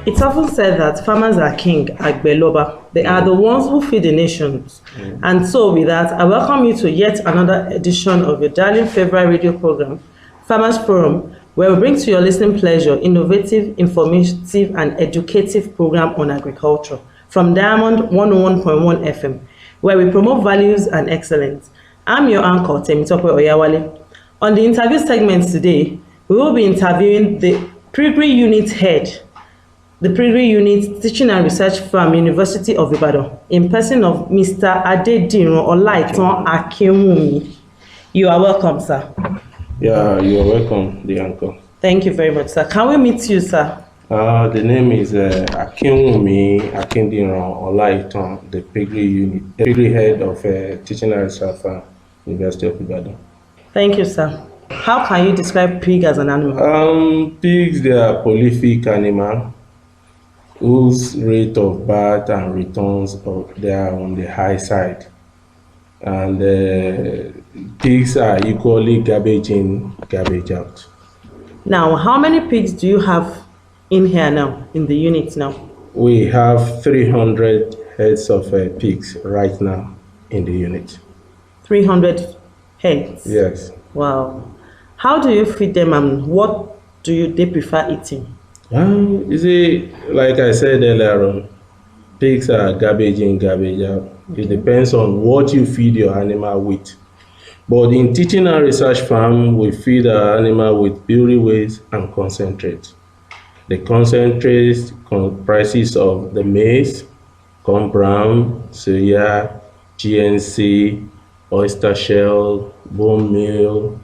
It's often said that farmers are king, Agbeloba. They are the ones who feed the nations. And so with that, I welcome you to yet another edition of your darling favorite radio program, Farmers Forum, where we bring to your listening pleasure innovative, informative, and educative program on agriculture from Diamond 101.1 FM, where we promote values and excellence. I'm your anchor, Temitope Oyawale. On the interview segment today, we will be interviewing the Pedigree Unit Head, the Pedigree Unit Teaching and Research Firm, University of Ibadan, in person of Mr. Adediran Olaitan Akinwumi. You are welcome, sir. Yeah, you are welcome, the anchor. Thank you very much, sir. Can we meet you, sir? The name is Akinwumi Akindiran Olaitan, the Pedigree Head of Teaching and Research Firm, University of Ibadan. Thank you, sir. How can you describe pig as an animal? Pigs, they are prolific animal whose rate of birth and returns they are on the high side. And pigs are equally garbage in, garbage out. Now, how many pigs do you have in here now, in the unit now? We have 300 heads of pigs right now in the unit. 300 heads? Yes. Wow. How do you feed them and what do they prefer eating? You see, like I said earlier on, pigs are garbage in, garbage out. Okay. It depends on what you feed your animal with. But in Teaching and Research Farm, we feed our animal with building waste and concentrate. The concentrate comprises of the maize, corn bran, soya, GNC, oyster shell, bone meal,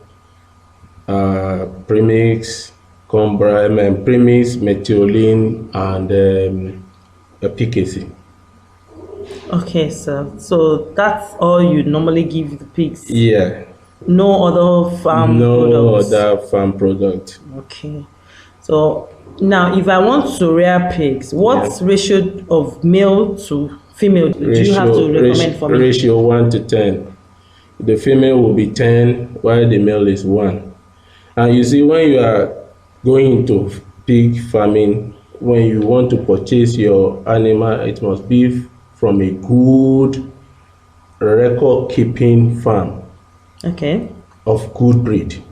premix, premix, methionine, and PKC. Okay, sir. So that's all you normally give the pigs? Yeah. No other farm products? No other farm product. Okay. So now, if I want to rear pigs, what ratio of male to female do you have to recommend for me? Ratio 1:10. The female will be 10, while the male is 1. And you see, when you are going into pig farming, when you want to purchase your animal, it must be from a good record-keeping farm. Okay. Of good breed.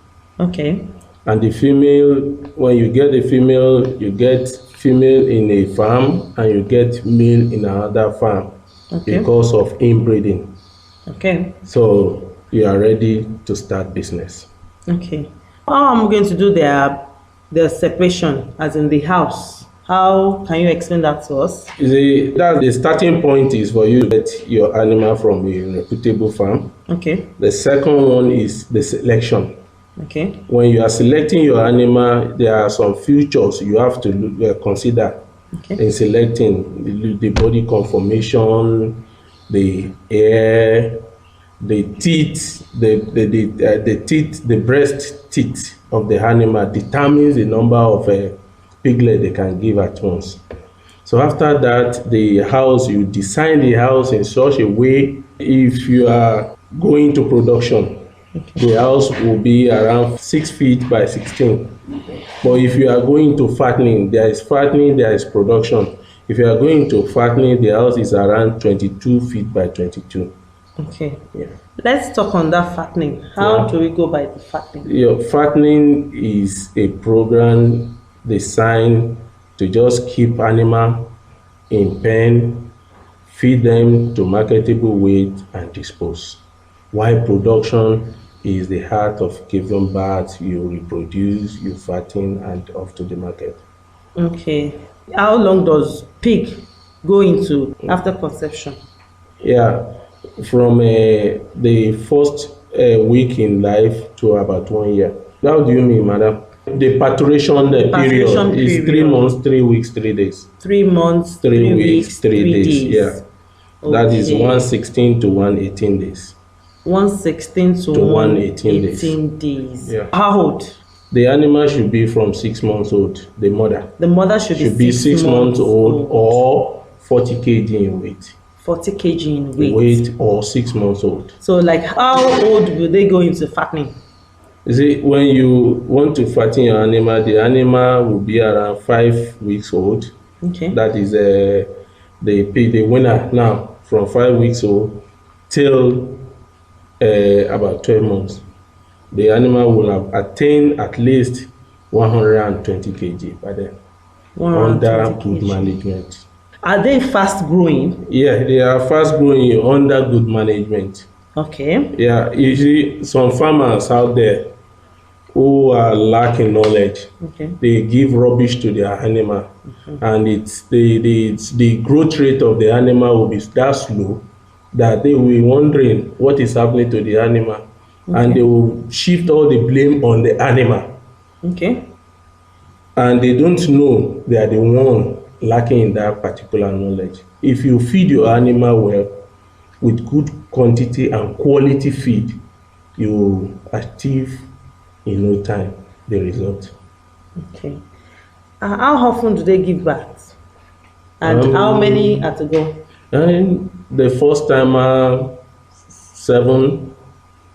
Okay. And the female, when you get the female, you get female in a farm and you get male in another farm. Okay. Because of inbreeding. Okay. So you are ready to start business. Okay. How am I going to do their separation, as in the house? How can you explain that to us? You see, that the starting point is for you to get your animal from a reputable farm. Okay. The second one is the selection. Okay. When you are selecting your animal, there are some features you have to consider in selecting: the body conformation, the hair, the teeth, the teeth, the breast teeth of the animal determines the number of piglet they can give at once. So after that, the house, you design the house in such a way, if you are going to production, the house will be around 6 feet by 16. But if you are going to fattening, there is production. If you are going to fattening, the house is around 22 feet by 22. Okay. Yeah. Let's talk on that fattening. How do we go by the fattening? Fattening is a program designed to just keep animal in pen, feed them to marketable weight, and dispose. While production is the heart of giving birth, you reproduce, you fatten, and off to the market. Okay. How long does pig go into after conception? Yeah, from the first week in life to about 1 year. How do you mean, madam? The parturition period is 3 months, 3 weeks, 3 days. 3 months, 3 weeks, 3 days. Yeah. Okay. That is 116 to 118 days. 116 to 118 days. Yeah. How old? The animal should be from 6 months old, the mother. The mother should be 6 months old or 40 kg in weight. 40 kg in weight. Weight or 6 months old. So like how old will they go into fattening? You see, when you want to fatten your animal, the animal will be around 5 weeks old. Okay. That is they pay the winner now from 5 weeks old till about 12 months. The animal will have attained at least 120 kg by then under 120 good kg. management. Are they fast growing? Yeah, they are fast growing under good management. Okay. Yeah, you see some farmers out there who are lacking knowledge. Okay. They give rubbish to their animal, and it's the growth rate of the animal will be that slow that they will be wondering what is happening to the animal, and they will shift all the blame on the animal, Okay. and they don't know they are the one lacking in that particular knowledge. If you feed your animal well with good quantity and quality feed, you achieve in no time the result. Okay. How often do they give birth? And how many at a go? And the first timer 7,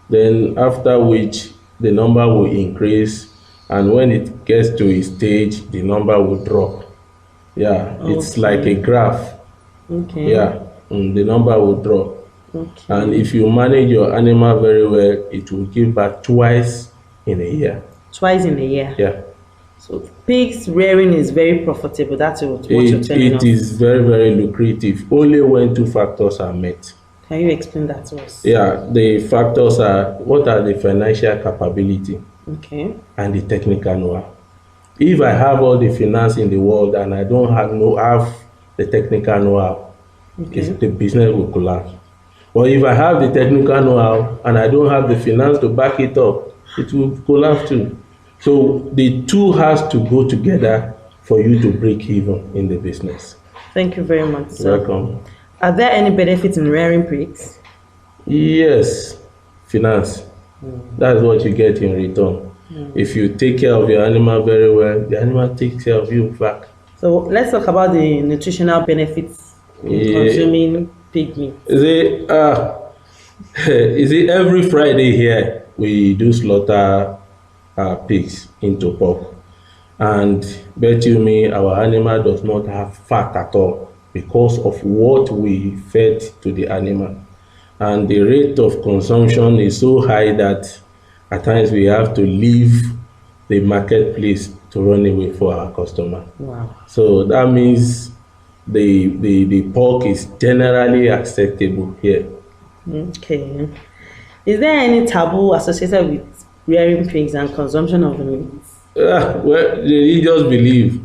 then after which the number will increase, and when it gets to a stage the number will drop. Yeah, it's like a graph. Okay. Yeah, the number will drop. Okay. And if you manage your animal very well, it will give birth twice in a year. Twice in a year. Yeah. So pigs rearing is very profitable. That's what you're telling us. It is very, very lucrative, only when 2 factors are met. Can you explain that to us? Yeah, the factors are, what are the financial capability Okay. and the technical know-how. If I have all the finance in the world and I don't have the technical know-how, the business will collapse. But if I have the technical know-how and I don't have the finance to back it up, it will collapse too. So the two has to go together for you to break even in the business. Thank you very much, sir. Welcome. Are there any benefits in rearing pigs? Yes, finance. That's what you get in return. If you take care of your animal very well, the animal takes care of you back. So let's talk about the nutritional benefits in consuming pig meat. Is it every Friday here we do slaughter pigs into pork, and bet you me our animal does not have fat at all because of what we fed to the animal, and the rate of consumption is so high that at times we have to leave the marketplace to run away for our customer. Wow. So that means the pork is generally acceptable here. Okay. Is there any taboo associated with rearing pigs and consumption of the meat? Well, the religious belief.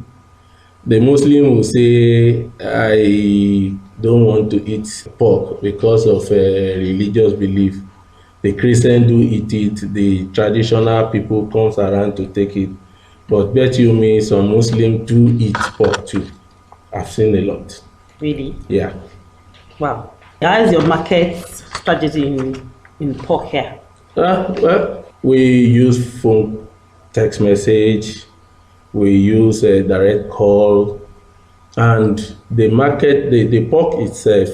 The Muslim will say, I don't want to eat pork because of religious belief. The Christian do eat it. The traditional people comes around to take it. But bet you me, some Muslims do eat pork too. I've seen a lot. Really? Yeah. Wow. How is your market strategy in pork here? Well, we use phone, text message, we use a direct call, and the market, the pork itself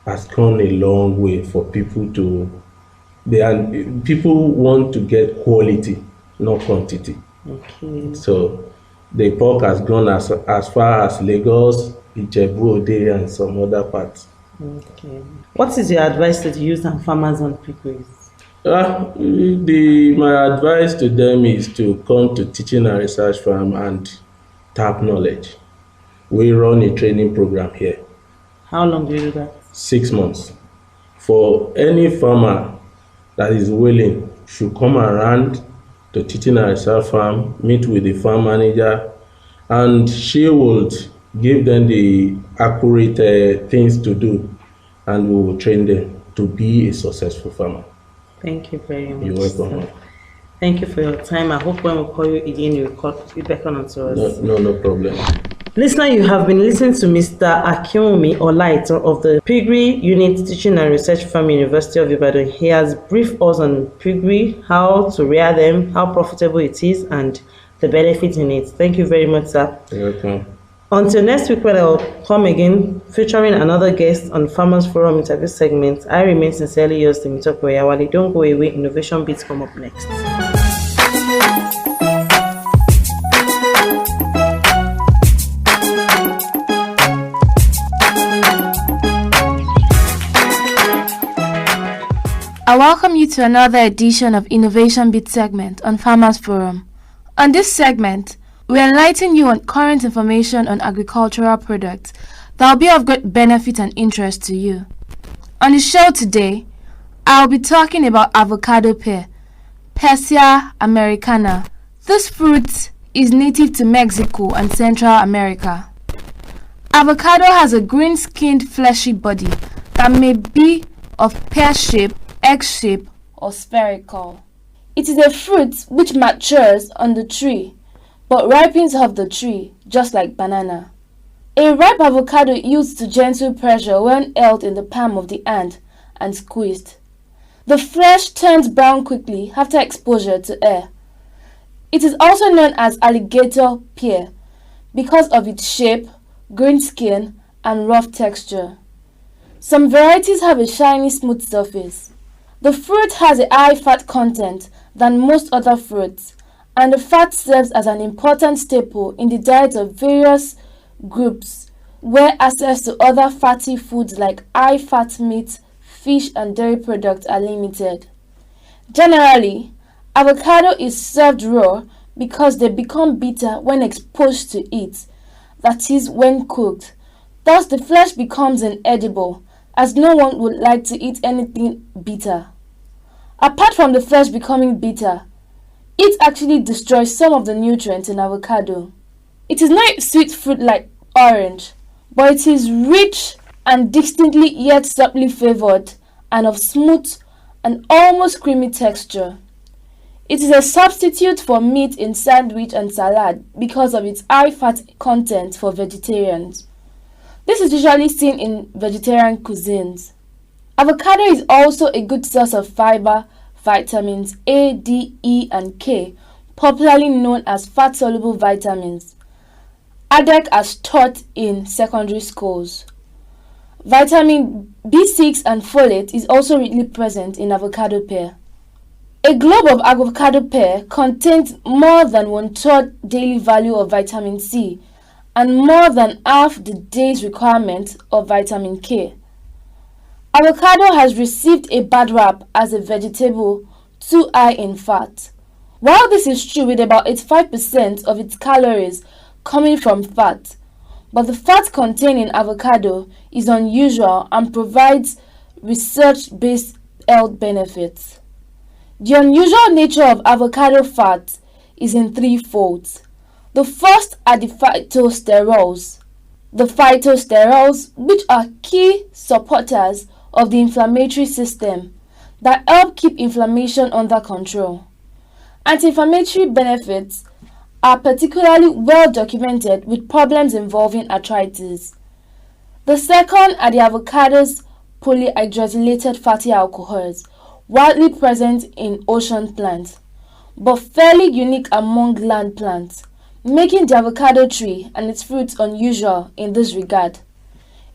has gone a long way for people to, people want to get quality, not quantity. Okay. So the pork has gone as far as Lagos, Ijebu Ode, and some other parts. Okay. What is your advice to the youth and farmers on piggeries? My advice to them is to come to Teaching and Research Farm and tap knowledge. We run a training program here. How long do you do that? 6 months. For any farmer that is willing, should come around to Teaching and Research Farm, meet with the farm manager, and she would give them the accurate things to do, and we will train them to be a successful farmer. Thank you very much. You're welcome. Sir. Thank you for your time. I hope when we call you again, you beckon on to us. No problem. Listener, you have been listening to Mr. Akinwumi Olaito of the Piggery Unit Teaching and Research Farm, University of Ibadan. He has briefed us on piggery, how to rear them, how profitable it is, and the benefit in it. Thank you very much, sir. You're welcome. Until next week, when I'll come again, featuring another guest on Farmers Forum interview segment, I remain sincerely yours, Temitope Oyawale. Don't go away. Innovation Beats come up next. I welcome you to another edition of Innovation Beat segment on Farmers Forum. On this segment, we enlighten you on current information on agricultural products that will be of great benefit and interest to you. On the show today, I'll be talking about avocado pear, Persea americana. This fruit is native to Mexico and Central America. Avocado has a green-skinned fleshy body that may be of pear shape, egg shape, or spherical. It is a fruit which matures on the tree but ripens off the tree just like banana. A ripe avocado yields to gentle pressure when held in the palm of the hand and squeezed. The flesh turns brown quickly after exposure to air. It is also known as alligator pear because of its shape, green skin, and rough texture. Some varieties have a shiny, smooth surface. The fruit has a high fat content than most other fruits, and the fat serves as an important staple in the diet of various groups where access to other fatty foods like high-fat meat, fish, and dairy products are limited. Generally, avocado is served raw because they become bitter when exposed to heat, that is, when cooked. Thus, the flesh becomes inedible, as no one would like to eat anything bitter. Apart from the flesh becoming bitter, it actually destroys some of the nutrients in avocado. It is not a sweet fruit like orange, but it is rich and distinctly yet subtly flavored and of smooth and almost creamy texture. It is a substitute for meat in sandwich and salad because of its high fat content for vegetarians. This is usually seen in vegetarian cuisines. Avocado is also a good source of fiber, vitamins A, D, E, and K, popularly known as fat-soluble vitamins. ADEC as taught in secondary schools. Vitamin B6 and folate is also readily present in avocado pear. A globe of avocado pear contains more than 1/3 daily value of vitamin C and more than half the day's requirement of vitamin K. Avocado has received a bad rap as a vegetable too high in fat. While this is true with about 85% of its calories coming from fat, but the fat contained in avocado is unusual and provides research-based health benefits. The unusual nature of avocado fat is in three folds. The first are the phytosterols. The phytosterols, which are key supporters of the inflammatory system that help keep inflammation under control. Anti-inflammatory benefits are particularly well documented with problems involving arthritis. The second are the avocado's polyhydrosylated fatty alcohols, widely present in ocean plants, but fairly unique among land plants, making the avocado tree and its fruits unusual in this regard.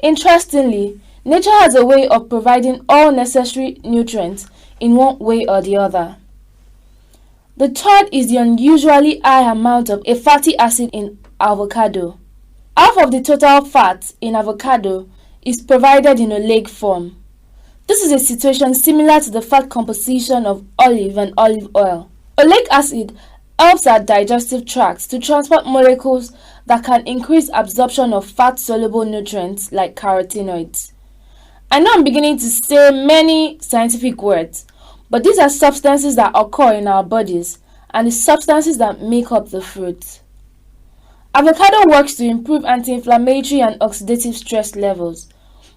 Interestingly, nature has a way of providing all necessary nutrients in one way or the other. The third is the unusually high amount of a fatty acid in avocado. Half of the total fat in avocado is provided in oleic form. This is a situation similar to the fat composition of olive and olive oil. Oleic acid helps our digestive tracts to transport molecules that can increase absorption of fat-soluble nutrients like carotenoids. I know I'm beginning to say many scientific words, but these are substances that occur in our bodies and the substances that make up the fruit. Avocado works to improve anti-inflammatory and oxidative stress levels,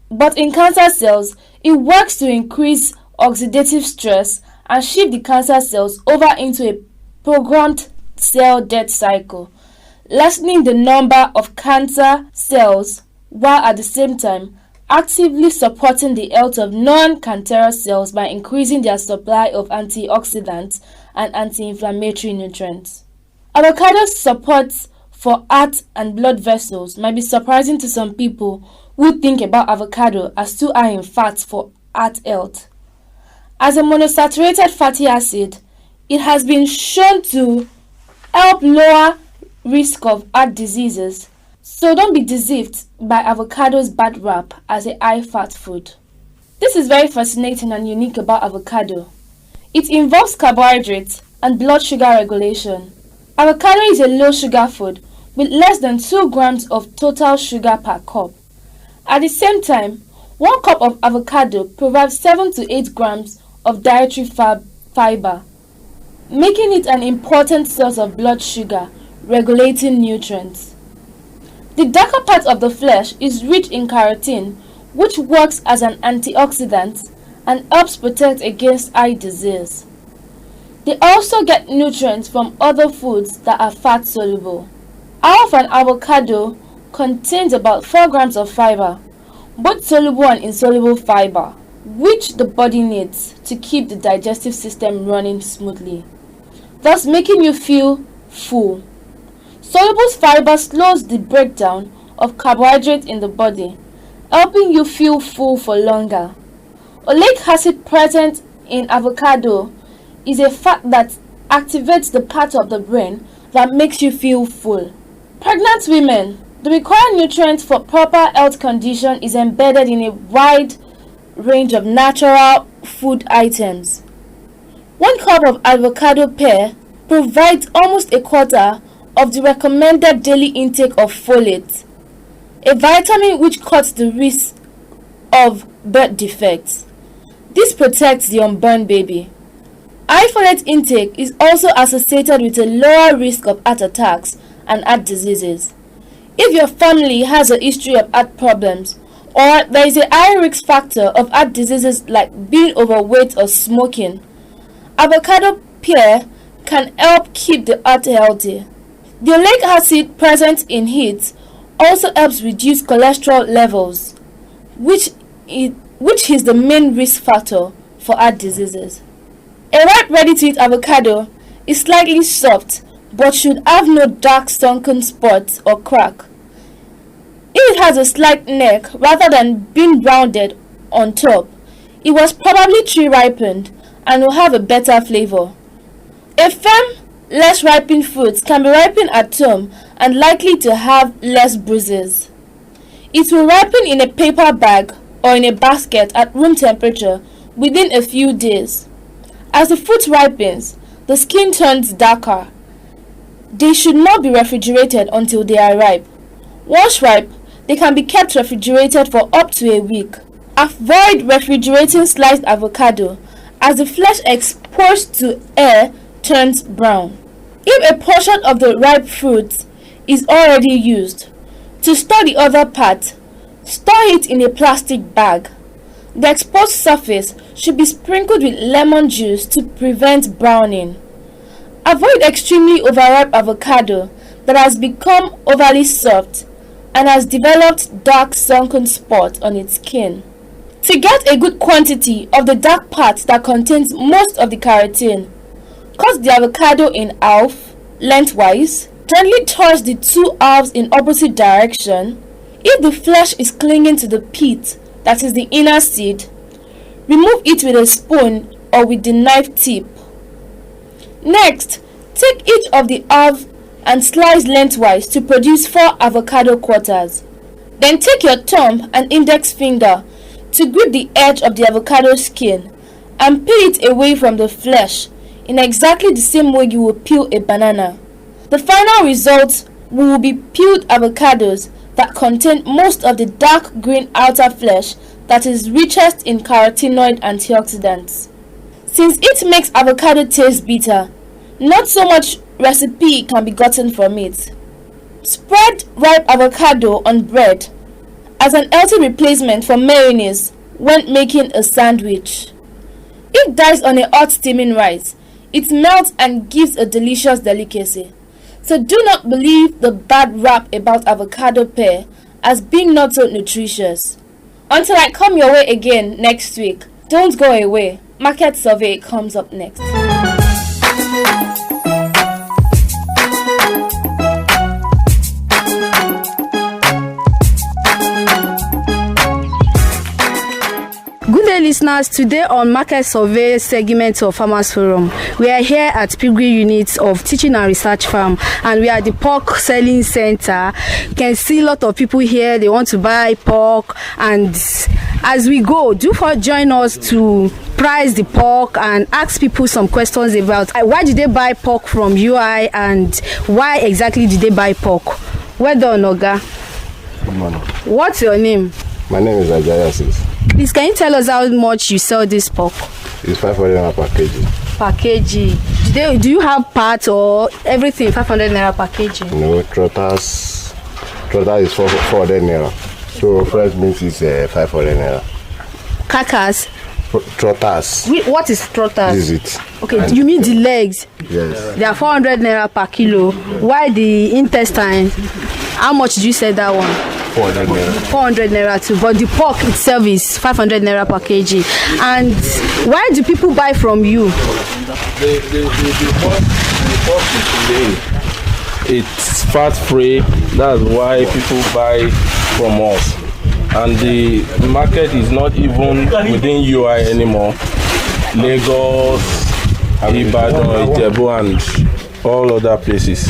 but in cancer cells, it works to increase oxidative stress and shift the cancer cells over into a programmed cell death cycle, lessening the number of cancer cells while at the same time actively supporting the health of non-cancerous cells by increasing their supply of antioxidants and anti-inflammatory nutrients. Avocado's support for heart and blood vessels might be surprising to some people who think about avocado as too high in fat for heart health. As a monosaturated fatty acid, it has been shown to help lower risk of heart diseases. So don't be deceived by avocado's bad rap as a high-fat food. This is very fascinating and unique about avocado. It involves carbohydrates and blood sugar regulation. Avocado is a low sugar food with less than 2 grams of total sugar per cup. At the same time, 1 cup of avocado provides 7 to 8 grams of dietary fiber, making it an important source of blood sugar regulating nutrients. The darker part of the flesh is rich in carotene, which works as an antioxidant and helps protect against eye disease. They also get nutrients from other foods that are fat soluble. Half an avocado contains about 4 grams of fiber, both soluble and insoluble fiber, which the body needs to keep the digestive system running smoothly, thus making you feel full. Soluble fiber slows the breakdown of carbohydrates in the body, helping you feel full for longer. Oleic acid present in avocado is a fat that activates the part of the brain that makes you feel full. Pregnant women, the required nutrient for proper health condition is embedded in a wide range of natural food items. 1 cup of avocado pear provides almost a quarter of the recommended daily intake of folate, a vitamin which cuts the risk of birth defects. This protects the unborn baby. High folate intake is also associated with a lower risk of heart attacks and heart diseases. If your family has a history of heart problems, or there is a high risk factor of heart diseases like being overweight or smoking, avocado pear can help keep the heart healthy. The oleic acid present in it also helps reduce cholesterol levels, which is the main risk factor for heart diseases. A ripe ready-to-eat avocado is slightly soft but should have no dark sunken spots or crack. If it has a slight neck rather than being rounded on top, it was probably tree ripened and will have a better flavor. A firm, less ripened fruit can be ripened at home and likely to have less bruises. It will ripen in a paper bag or in a basket at room temperature within a few days. As the fruit ripens, the skin turns darker. They should not be refrigerated until they are ripe. Once ripe, they can be kept refrigerated for up to a week. Avoid refrigerating sliced avocado as the flesh exposed to air turns brown. If a portion of the ripe fruit is already used, to store the other part, store it in a plastic bag. The exposed surface should be sprinkled with lemon juice to prevent browning. Avoid extremely overripe avocado that has become overly soft and has developed dark sunken spots on its skin. To get a good quantity of the dark part that contains most of the carotene, cut the avocado in half, lengthwise. Gently toss the 2 halves in opposite direction. If the flesh is clinging to the pit, that is the inner seed, remove it with a spoon or with the knife tip. Next, take each of the halves and slice lengthwise to produce 4 avocado quarters. Then take your thumb and index finger to grip the edge of the avocado skin and peel it away from the flesh in exactly the same way you will peel a banana. The final result will be peeled avocados that contain most of the dark green outer flesh that is richest in carotenoid antioxidants. Since it makes avocado taste bitter, not so much recipe can be gotten from it. Spread ripe avocado on bread as an healthy replacement for mayonnaise when making a sandwich. If diced on a hot steaming rice, it melts and gives a delicious delicacy. So do not believe the bad rap about avocado pear as being not so nutritious. Until I come your way again next week, don't go away. Market survey comes up next. Good day, listeners. listeners, today on Market Survey segment of Farmers Forum, we are here at Piggery Unit of Teaching and Research Farm, and we are at the pork selling center. You can see a lot of people here. They want to buy pork, and as we go, join us to price the pork and ask people some questions about why did they buy pork from UI and why exactly did they buy pork. Well done, Oga. Good morning. What's your name? My name is Ajayasis. Please, can you tell us how much you sell this pork? It's 500 naira per kg. Per kg. Do you have parts or everything 500 naira per kg? No, trotters is 400 naira. So fresh meat is 500 naira. Carcass? Trotters. What is trotters? Is it? Okay, and you mean the legs? Yes. They are 400 naira per kilo. Why the intestine? How much do you sell that one? 400 naira. 400 naira too. But the pork itself is 500 naira per kg. And why do people buy from you? The pork is today. It's fat free. That's why people buy from us. And the market is not even within UI anymore. Lagos, Ibadan, Ijebu, and all other places.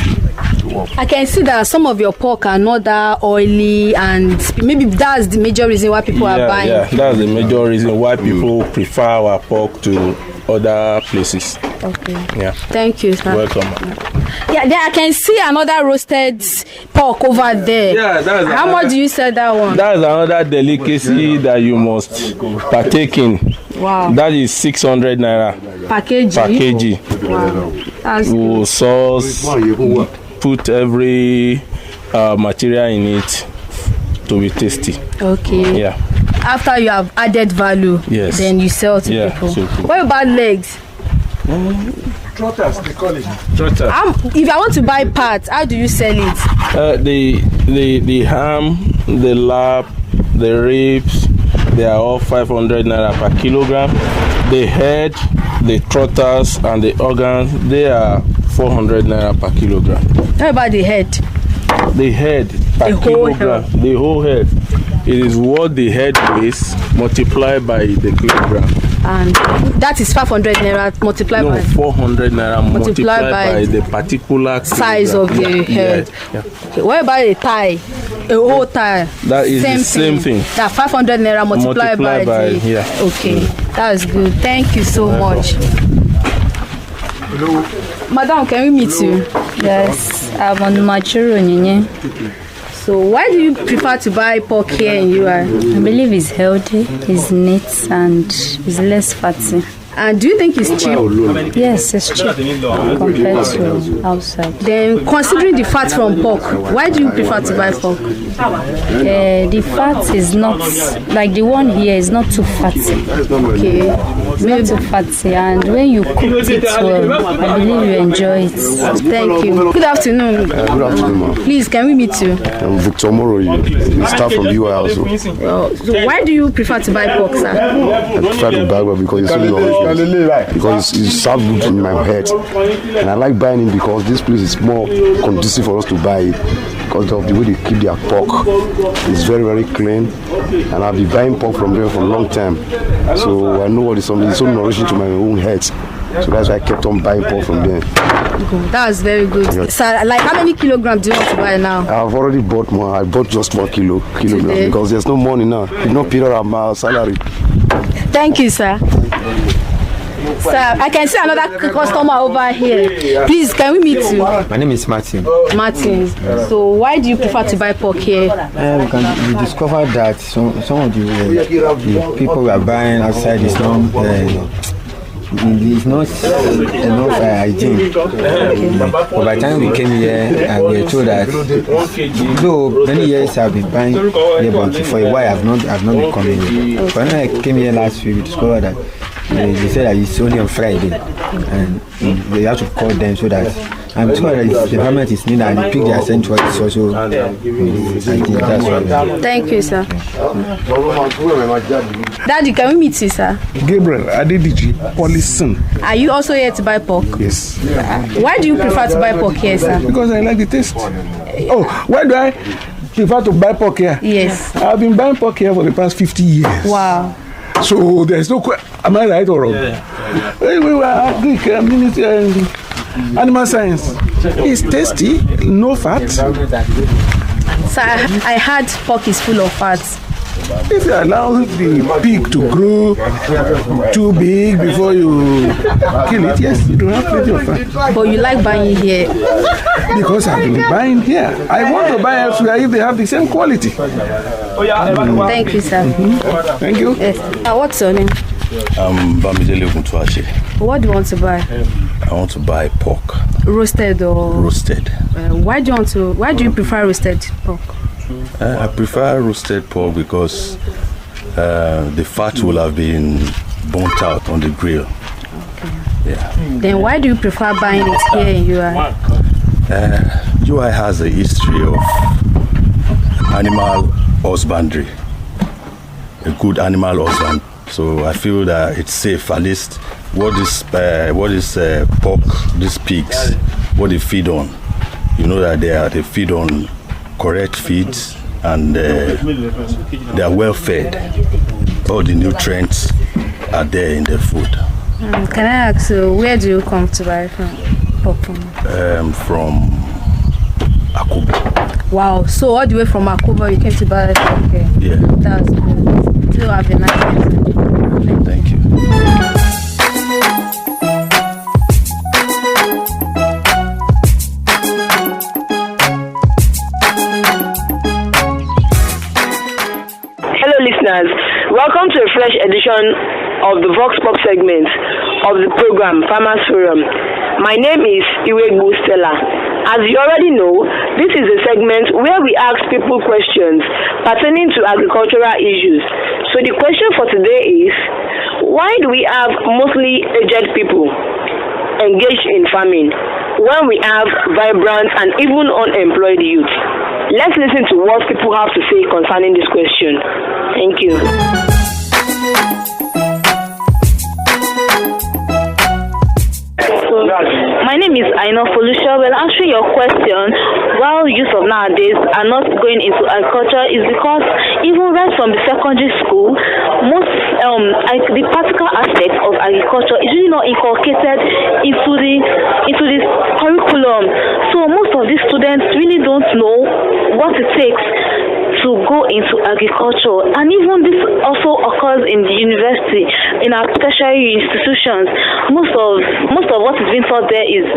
I can see that some of your pork are not that oily, and maybe that's the major reason why people are buying. Yeah, that's the major reason why people prefer our pork to other places. Okay. Yeah. Thank you, sir. Welcome. Yeah, there I can see another roasted pork over there. Yeah, that's how much do you sell that one? That's another delicacy that you must partake in. Wow. That is 600 naira per kg. Per kg. Wow. That's we'll sauce, put every material in it to be tasty. Okay. Yeah. After you have added value, yes, then you sell to people. So cool. What about legs? Trotters, they call it. Trotters. If I want to buy parts, how do you sell it? The ham, the lap, the ribs, they are all 500 naira per kilogram. The head, the trotters, and the organs, they are 400 naira per kilogram. How about the head? The head per kilogram. The whole head. It is what the head weighs multiplied by the kilogram. And that is 500 naira multiplied by 400 naira multiplied by the particular size of the head. Yeah. Okay, what about a thigh? A whole thigh? That is the same thing. That 500 naira multiplied by the... Yeah. Okay, that's good. Thank you so much. Hello. Madam, can we meet you? Yes, I'm on Machuro Nyinye. So why do you prefer to buy pork here in UI? I believe it's healthy, it's neat, and it's less fatty. And do you think it's cheap? Yes, it's cheap compared to outside. Then, considering the fat from pork, why do you prefer to buy pork? The fat is not, like the one here is not too fatty. Okay. It's not too fatty, and when you cook it well, I believe you enjoy it. Thank you. Good afternoon. Good afternoon, ma'am. Please, can we meet you? I'm Victor Moro, you staff from UI also. So why do you prefer to buy pork, sir? I prefer to buy pork because it's so nourishing. Because it serves good in my head, and I like buying it because this place is more conducive for us to buy it because of the way they keep their pork. It's very, very clean, and I've been buying pork from them for a long time, so I know what it's something. It's so nourishing to my own head, so that's why I kept on buying pork from them. That's very good. Yeah. So, like, how many kilograms do you want to buy now? I've already bought more. I bought just 1 kilogram because there's no money now. It's not paid out of my salary. Thank you, sir. Sir, I can see another customer over here. Please, can we meet you? My name is Martin. Martin. So, why do you prefer to buy pork here? We discovered that some of the people we are buying outside is not enough hygiene. But by the time we came here, we were told that though many years I've been buying here, but for a while I've not been coming here. But when I came here last week, we discovered that they said that it's only on Friday, and they have to call them so that I'm told that the environment is needed and the pig they are sent to us is also. I think that's why. Thank you, sir. Daddy, can we meet you, sir? Gabriel Adediji, Polison. Are you also here to buy pork? Yes. Why do you prefer to buy pork here, sir? Because I like the taste. Oh, why do I prefer to buy pork here? Yes. I've been buying pork here for the past 50 years. Wow. So there's no am I right or wrong? Yeah. We were Greek animal science. It's tasty, no fat. So I heard pork is full of fat. If you allow the pig to grow too big before you kill it, yes, you don't have plenty of fat. But you like buying here? Because I've been buying here. I want to buy elsewhere if they have the same quality. Thank you, sir. Mm-hmm. Thank you. Yes. What's your name? Bamidele Oguntuache. What do you want to buy? I want to buy pork. Roasted or? Roasted. Why do you prefer roasted pork? I prefer roasted pork because the fat will have been burnt out on the grill. Okay. Yeah. Then why do you prefer buying it here in UI? UI has a history of animal husbandry, a good animal husband. So I feel that it's safe. At least what is pork, these pigs, what they feed on. You know that they feed on correct feeds and they are well fed. All the nutrients are there in the food. Can I ask you, where do you come to buy pork from? From Akubo. Wow, so all the way from Akubo you came to buy pork here? Yeah. That's good. Still have a nice day. Thank you. Hello listeners, welcome to a fresh edition of the Vox Pop segment of the program Farmers Forum. My name is Iwegbu Stella. As you already know, this is a segment where we ask people questions pertaining to agricultural issues. So the question for today is, why do we have mostly aged people engaged in farming when we have vibrant and even unemployed youth? Let's listen to what people have to say concerning this question. Thank you. My name is Aina Folusha. Well, answering your question, while youth of nowadays are not going into agriculture is because even right from the secondary school, most the practical aspect of agriculture is really not inculcated into the curriculum. So most of these students really don't know what it takes to go into agriculture, and even this also occurs in the university, in our tertiary institutions. Most of what is being taught there is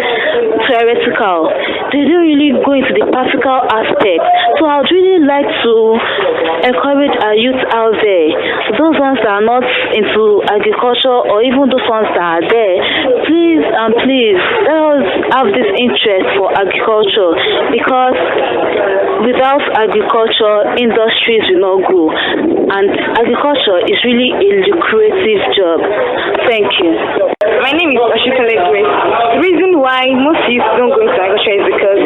theoretical. They don't really go into the practical aspect. So I would really like to encourage our youth out there, those ones that are not into agriculture or even those ones that are there, please let us have this interest for agriculture, because without agriculture, industries will not grow, and agriculture is really a lucrative job. Thank you. My name is Ashikale Grace. The reason why most youth don't go into agriculture is because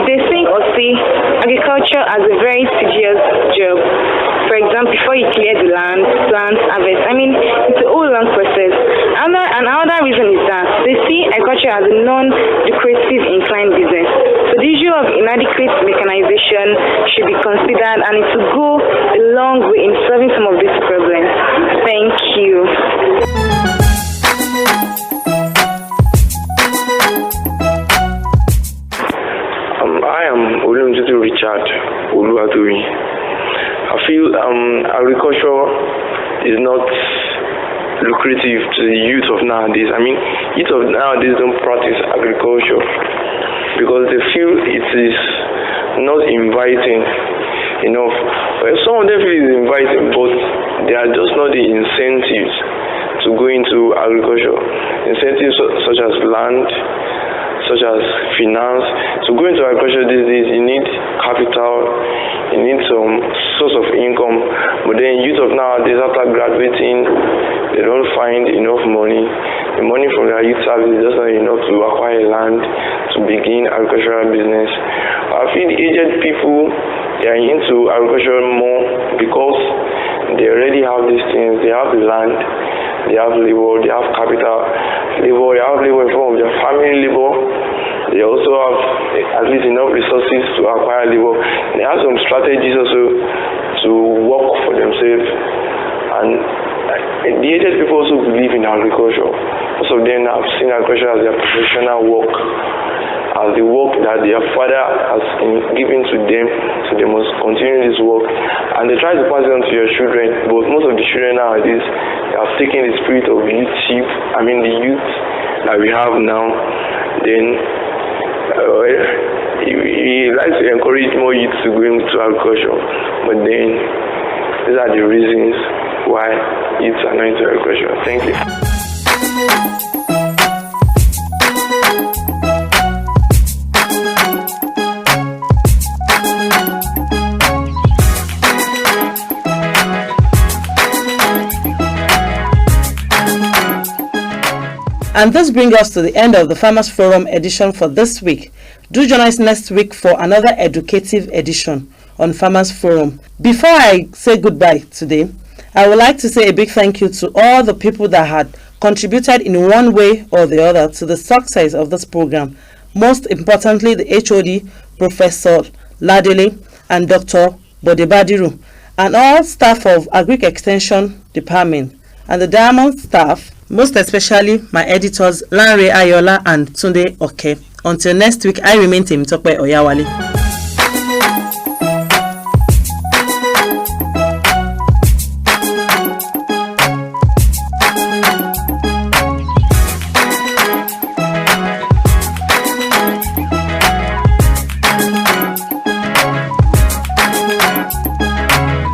they think or see agriculture as a very tedious job. For example, before you clear the land, plant, harvest, it's a whole long process. Another reason is that they see agriculture as a non-lucrative inclined business. So the issue of inadequate mechanization should be considered, and it will go a long way in solving some of these problems. Thank you. I am Olumtutu Richard Oluwaduri. I feel agriculture is not lucrative to the youth of nowadays. Youth of nowadays don't practice agriculture because they feel it is not inviting enough. Well, some of them feel it's inviting, but there are just not the incentives to go into agriculture. Incentives such as land, such as finance. To go into agriculture these days, you need capital, you need some source of income. But then youth of nowadays, after graduating, they don't find enough money. The money from their youth service is just not enough to acquire land, to begin agricultural business. I feel the aged people, they are into agriculture more because they already have these things. They have the land, they have labor, they have capital. They have labor in form of their family labor. They also have at least enough resources to acquire labor. They have some strategies also to work for themselves, and the aged people also believe in agriculture. Most of them have seen agriculture as their professional work, as the work that their father has given to them, so they must continue this work. And they try to pass it on to your children, but most of the children nowadays have taken the spirit of youthship, the youth that we have now. Then he likes to encourage more youth to go into agriculture, but then these are the reasons why youths are not into agriculture. Thank you. And this brings us to the end of the Farmers Forum edition for this week. Do join us next week for another educative edition on Farmers Forum. Before I say goodbye today, I would like to say a big thank you to all the people that had contributed in one way or the other to the success of this program. Most importantly, the HOD, Professor Ladele and Dr. Bodebadiru, and all staff of Agric Extension Department, and the Diamond staff, most especially my editors Lanre Ayola and Tunde Oke. Until next week, I remain Temitope Oyawale.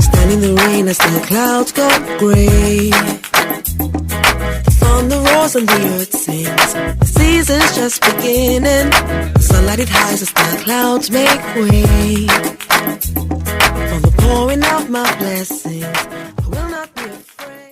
Stand in the rain as the clouds go gray. The roars and the earth sings. The season's just beginning. Sunlight it hides as the clouds make way for the pouring of my blessings.